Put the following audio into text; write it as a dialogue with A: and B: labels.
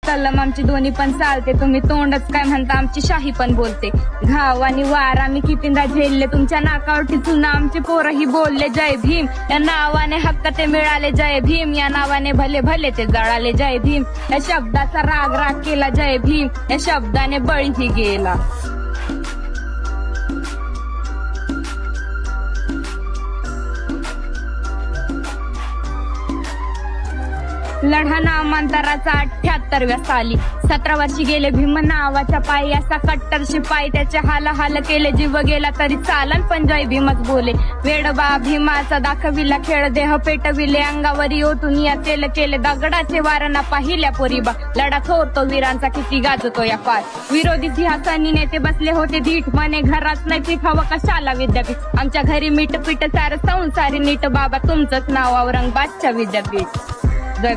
A: कलम आमची दोन्ही पण चालते. तुम्ही तोंडच काय म्हणता, आमची शाही पण बोलते. घाव आणि वार आम्ही कितींदा झेलले, तुमच्या नाकावर टिचून आमचे पोरही बोलले जय भीम. या नावाने हक्क ते मिळाले जय भीम, या नावाने भले भले ते जळाले जय भीम. या शब्दाचा राग राग केला जय भीम, या शब्दाने बळीही गेला. लढा नामांतराचा 78व्या साली 17 वर्षी गेले भीम नावाच्या पायी. असा कट्टर शिपाई त्याचे हाल हाल केले, जीव गेला तरी चालन पण जय भीमच बोले. वेडबा भीमाचा दाखविला खेळ, देह पेटविले अंगावरी ओतून या तेल केले. दगडाचे वारणा पाहिल्या पोरीबा, लढा थोरतो वीरांचा किती गाजतो या पार. विरोधी सिंहासनी नेते बसले होते धीट, म्हणे घरात नाही हवं कशाला विद्यापीठ. आमच्या घरी मीठ पीठ सार संसारी नीट, बाबा तुमचंच नाव औरंगाबादच्या विद्यापीठ. जय